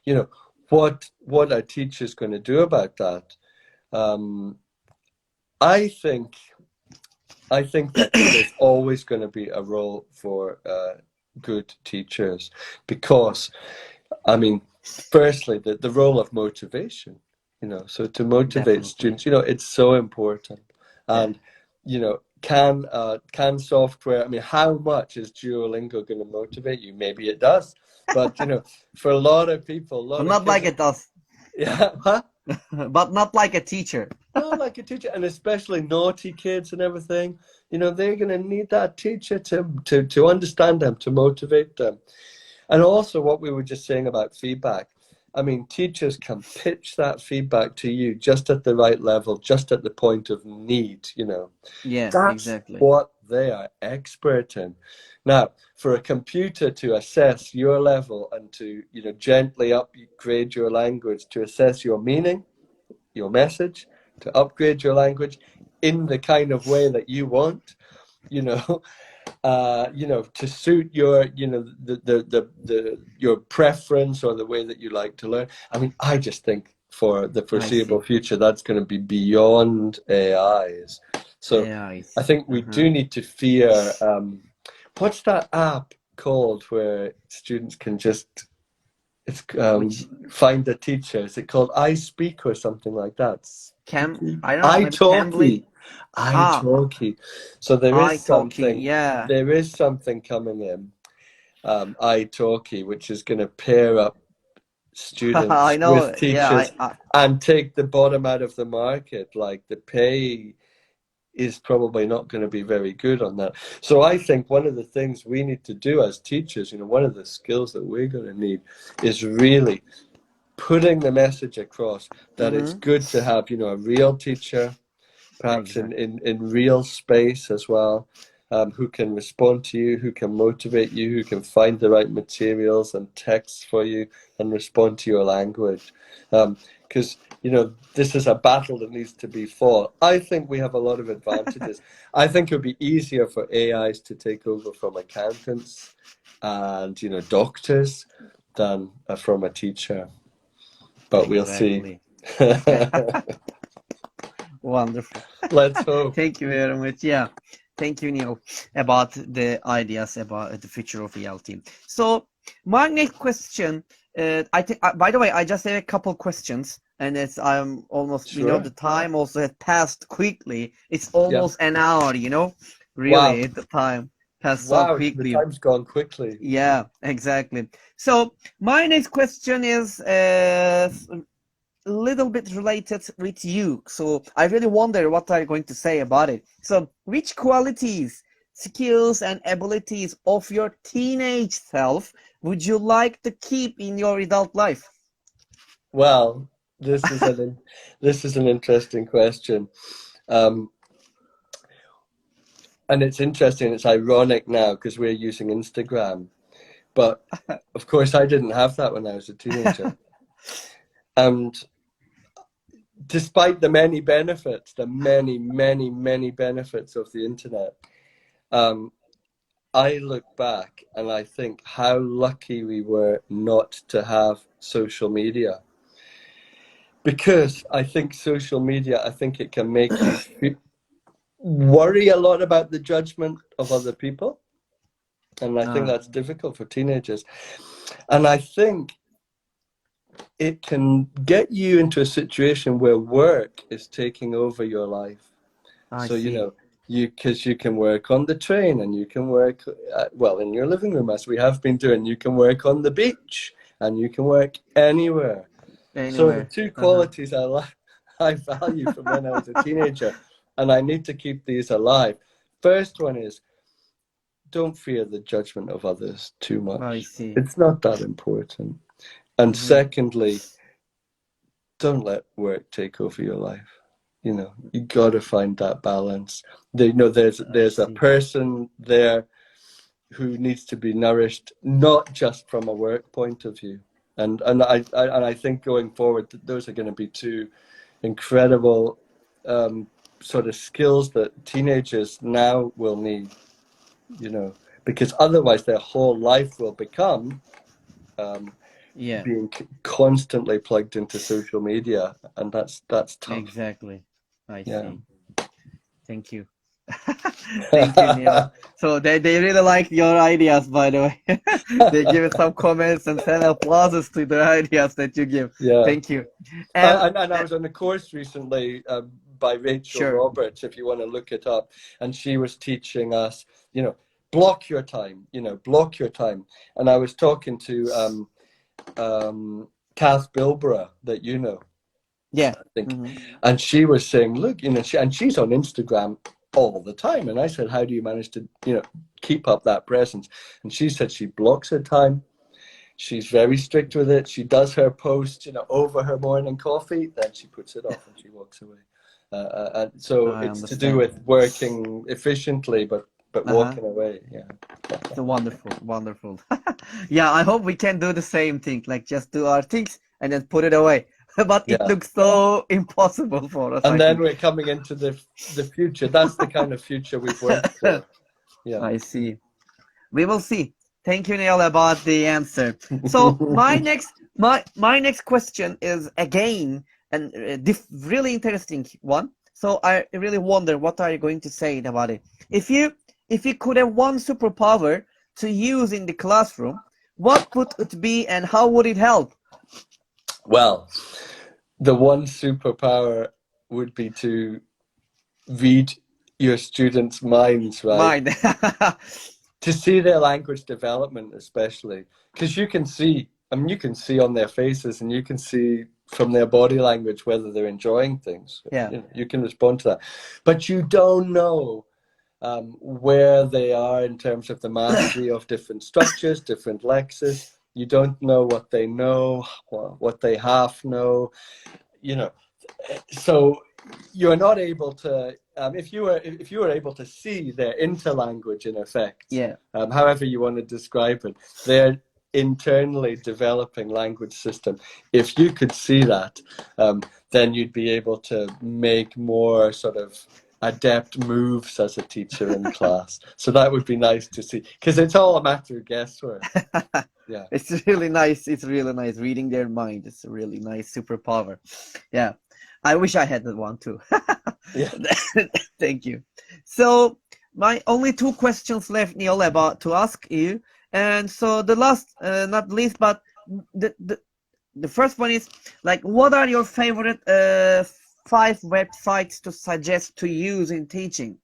you know, what are teachers going to do about that? I think that there's always going to be a role for good teachers, because, I mean, firstly, the role of motivation, you know, so to motivate students, you know, it's so important. And, you know, can software, I mean, how much is Duolingo going to motivate you? Maybe it does. But, you know, for a lot of people, But not like it does. Yeah, huh? But not like a teacher. Not like a teacher, and especially naughty kids and everything. You know, they're going to need that teacher to understand them, to motivate them. And also what we were just saying about feedback. I mean, teachers can pitch that feedback to you just at the right level, just at the point of need, you know. Yeah, That's exactly what they are expert in. Now, for a computer to assess your level and to, you know, gently upgrade your language, to assess your meaning, your message, to upgrade your language in the kind of way that you want, you know, to suit your, you know, your preference or the way that you like to learn. I mean, I just think for the foreseeable future, that's going to be beyond AIs. So AIs. I think we do need to fear. What's that app called where students can just find a teacher? Is it called I Speak or something like that? I don't know. iTalki. iTalki. So there is something. Yeah. There is something coming in. iTalki, which is going to pair up students with teachers and take the bottom out of the market. Like, the pay is probably not going to be very good on that. So I think one of the things we need to do as teachers, you know, one of the skills that we're going to need is really putting the message across that it's good to have, you know, a real teacher, perhaps in real space as well, who can respond to you, who can motivate you, who can find the right materials and texts for you and respond to your language. Because, you know, this is a battle that needs to be fought. I think we have a lot of advantages. I think it would be easier for AIs to take over from accountants and, you know, doctors than from a teacher. But we'll see. Wonderful. Let's hope. Thank you very much. Yeah. Thank you, Neil, about the ideas about the future of ELT. So my next question, I think, by the way, I just have a couple questions, and it's almost, you know, the time also has passed quickly. It's almost an hour, you know, really. The time passed so quickly. The time's gone quickly. Yeah, exactly. So my next question is little bit related with you, so I really wonder what are you going to say about it. So which qualities, skills and abilities of your teenage self would you like to keep in your adult life? Well, this is an interesting question, and it's interesting, it's ironic now because we're using Instagram, but of course I didn't have that when I was a teenager. And despite the many benefits, the many benefits of the internet, I look back and I think how lucky we were not to have social media. Because I think social media, I think it can make you worry a lot about the judgment of other people. And I think that's difficult for teenagers. And I think it can get you into a situation where work is taking over your life. I So, see. because you can work on the train and you can work, well, in your living room, as we have been doing. You can work on the beach and you can work anywhere. So the Anywhere. two qualities I value from when I was a teenager, and I need to keep these alive. First one is, don't fear the judgment of others too much. I see. It's not that important. And secondly, don't let work take over your life. You got to find that balance. There's a person there who needs to be nourished, not just from a work point of view. And I think going forward, those are going to be two incredible sort of skills that teenagers now will need. Because otherwise their whole life will become being constantly plugged into social media, and that's tough. Exactly. I see. Thank you. Thank you, Neil. So they really like your ideas, by the way. They give some comments and send applauses to the ideas that you give. Thank you. And I was on a course recently by Rachel Roberts, if you want to look it up, and she was teaching us, block your time, block your time. And I was talking to Kath Bilborough, that I think, and she was saying, look, and she's on Instagram all the time, and I said, how do you manage to keep up that presence? And she said she blocks her time. She's very strict with it. She does her post over her morning coffee, then she puts it off and she walks away. And so it's to do with working efficiently, but walking away. It's wonderful. I hope we can do the same thing, like just do our things and then put it away. But it looks so impossible for us. And then we're coming into the future. That's the kind of future we've worked for. I see. We will see. Thank you, Neil, about the answer. So my next question is again and really interesting one. So I really wonder, what are you going to say about it? If you could have one superpower to use in the classroom, what would it be and how would it help? Well, the one superpower would be to read your students' minds, right? To see their language development, especially, because you can see on their faces and you can see from their body language whether they're enjoying things. You can respond to that, but you don't know where they are in terms of the mastery of different structures, different lexes. You don't know what they know, what they half know, so you're not able to, if you were able to see their interlanguage in effect, however you want to describe it, their internally developing language system, if you could see that, then you'd be able to make more sort of adept moves as a teacher in class. So that would be nice to see, because it's all a matter of guesswork. It's really nice. It's really nice reading their mind. It's a really nice superpower. I wish I had that one too. Thank you. So my only two questions left, Neil, about to ask you. And so the last, not least, but the first one is, like, what are your favorite 5 websites to suggest to use in teaching?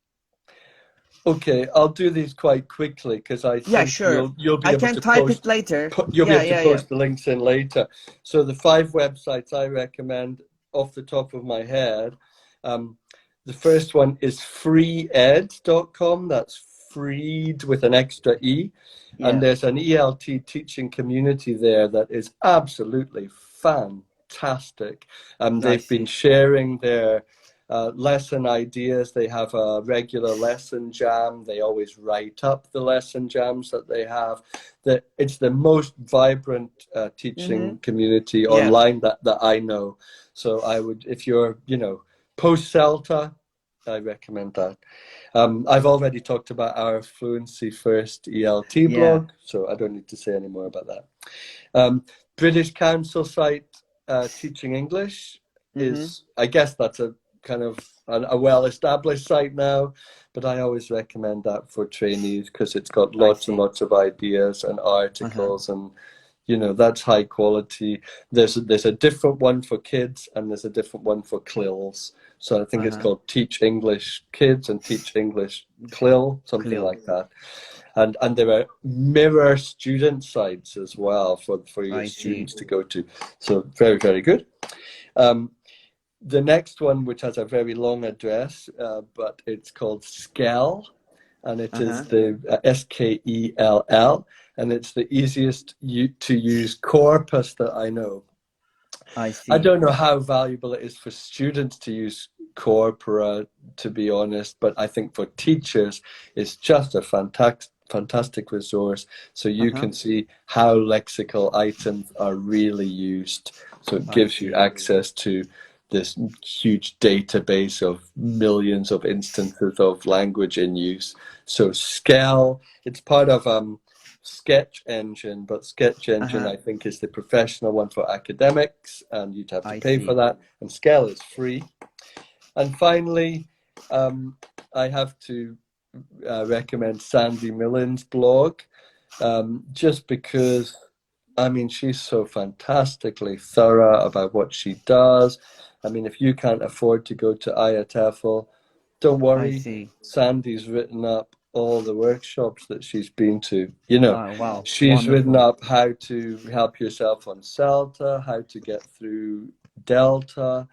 Okay, I'll do these quite quickly because I think you'll be able to type it later. You'll be able to post the links in later. So the 5 websites I recommend off the top of my head, the first one is freeed.com. That's freed with an extra E. And there's an ELT teaching community there that is absolutely fantastic. They've been sharing their lesson ideas. They have a regular lesson jam. They always write up the lesson jams that they have. It's the most vibrant teaching community online that I know. So I would, if you're, post-CELTA, I recommend that. I've already talked about our Fluency First ELT blog, so I don't need to say any more about that. British Council site, Teaching English, is, I guess that's a kind of a well-established site now, but I always recommend that for trainees because it's got lots and lots of ideas and articles and You know, that's high quality. There's a different one for kids and there's a different one for CLILs. So I think it's called Teach English Kids and Teach English CLIL, something like that. And there are mirror student sites as well for your students to go to. So very, very good. The next one, which has a very long address, but it's called SKELL, and it is the SKELL, and it's the easiest to use corpus that I know. I don't know how valuable it is for students to use corpora, to be honest, but I think for teachers, it's just a fantastic resource. So you can see how lexical items are really used. So it gives you access to this huge database of millions of instances of language in use. So SKELL, it's part of Sketch Engine, but Sketch Engine I think is the professional one for academics, and you'd have to pay for that. And SKELL is free. And finally, I have to recommend Sandy Millen's blog, just because, I mean, she's so fantastically thorough about what she does. I mean, if you can't afford to go to IATEFL, don't worry. Sandy's written up all the workshops that she's been to. You know, she's written up how to help yourself on CELTA, how to get through Delta.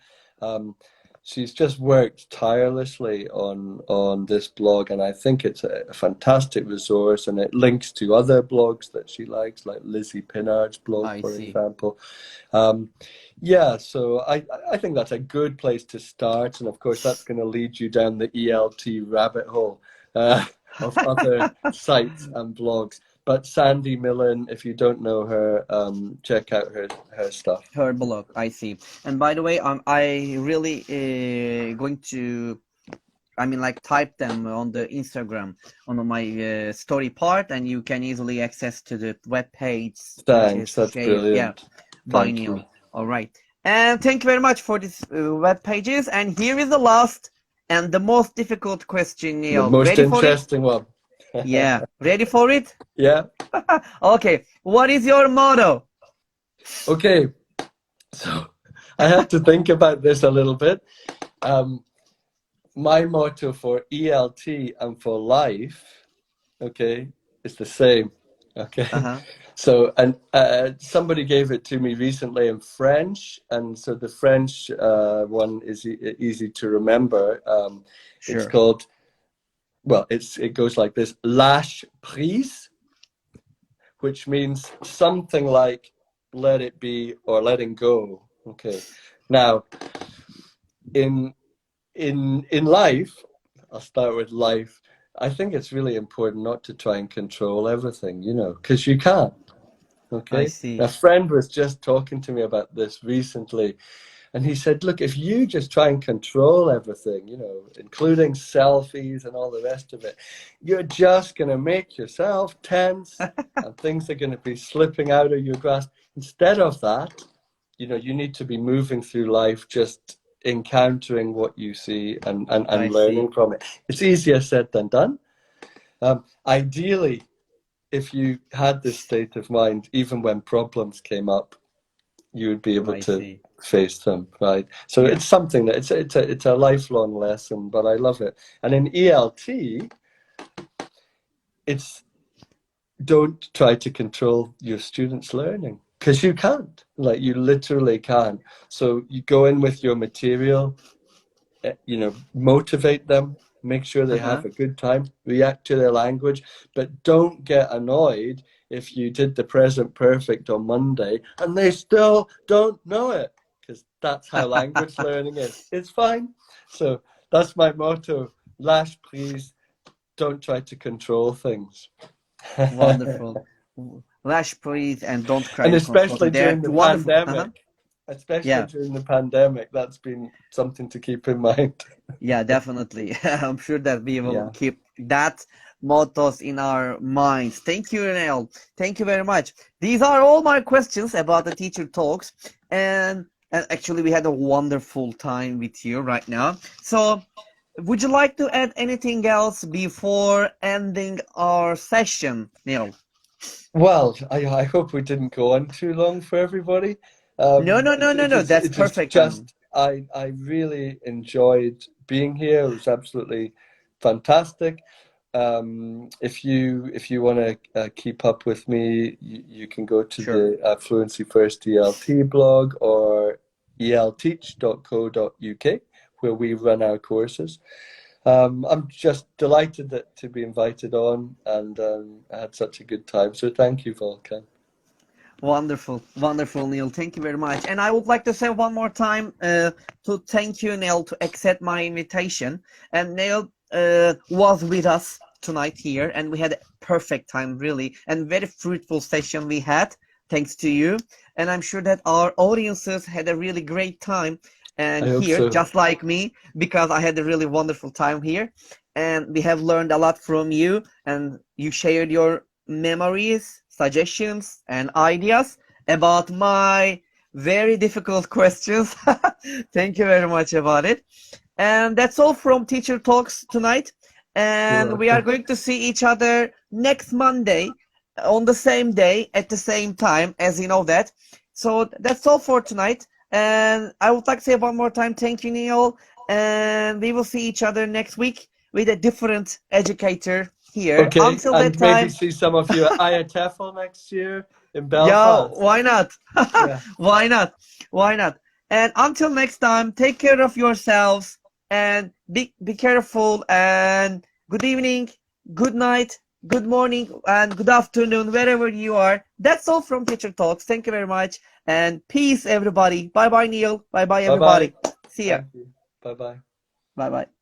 She's just worked tirelessly on this blog, and I think it's a fantastic resource, and it links to other blogs that she likes, like Lizzie Pinnard's blog, for example. Yeah, so I think that's a good place to start, and of course that's going to lead you down the ELT rabbit hole of other sites and blogs. But Sandy Millen, if you don't know her, check out her stuff. Her blog, I see. And by the way, I really going to, I mean, like, type them on the Instagram on my story part, and you can easily access to the web page. Thanks, that's brilliant. Yeah, by Neil. All right. And thank you very much for these web pages. And here is the last and the most difficult question, Neil. The most interesting one. Yeah, ready for it? Yeah. Okay, what is your motto? Okay, so I have to think about this a little bit. My motto for ELT and for life, okay, is the same. Okay. So, and somebody gave it to me recently in French, and so the French one is easy to remember. It's called, well, it goes like this: Lâche, prise, which means something like let it be or letting go. Okay. Now, in life, I'll start with life. I think it's really important not to try and control everything, you know, because you can't. Okay. I see. A friend was just talking to me about this recently, and he said, look, if you just try and control everything, you know, including selfies and all the rest of it, you're just going to make yourself tense and things are going to be slipping out of your grasp. Instead of that, you know, you need to be moving through life, just encountering what you see and learning from it. It's easier said than done. Ideally, if you had this state of mind, even when problems came up, you would be able to face them, right? So it's something that it's a lifelong lesson, but I love it. And in ELT, it's don't try to control your students' learning, because you can't. Like, you literally can't. So you go in with your material, you know, motivate them, make sure they have a good time, react to their language, but don't get annoyed if you did the present perfect on Monday and they still don't know it, because that's how language learning is. It's fine. So that's my motto: Lâche prise, don't try to control things. Wonderful. Lâche prise and don't cry. And especially during the pandemic. Especially during the pandemic, that's been something to keep in mind. Yeah, definitely. I'm sure that we will keep that mottos in our minds. Thank you, Neil. Thank you very much. These are all my questions about the teacher talks, and actually we had a wonderful time with you right now. So would you like to add anything else before ending our session, Neil? Well, I hope we didn't go on too long for everybody. No, no, no, no, no. That's It was perfect time. just I really enjoyed being here. It was absolutely fantastic. If you want to keep up with me, you can go to Sure. the Fluency First ELT blog or elteach.co.uk, where we run our courses. I'm just delighted to be invited on, and I had such a good time. So thank you, Volkan. Wonderful, wonderful, Neil. Thank you very much. And I would like to say one more time to thank you, Neil, to accept my invitation. And Neil was with us tonight here, and we had a perfect time, really, and very fruitful session we had, thanks to you. And I'm sure that our audiences had a really great time and I hope here, so. just like me, because I had a really wonderful time here. And we have learned a lot from you, and you shared your memories, suggestions, and ideas about my very difficult questions. Thank you very much about it. And that's all from Teacher Talks tonight. You're And we are welcome. going to see each other next Monday on the same day at the same time, as you know that. So that's all for tonight. And I would like to say one more time, thank you, Neil. And we will see each other next week with a different educator here. Okay, Until that and maybe time, see some of you at IATEFL next year in yeah, Belfast. why not? Yeah. Why not? Why not? And until next time, take care of yourselves and be careful and good evening, good night, good morning, and good afternoon, wherever you are. That's all from Teacher Talks. Thank you very much. And peace, everybody. Bye bye, Neil. Bye bye, Bye bye. everybody. See ya. Thank you. Bye bye. Bye bye.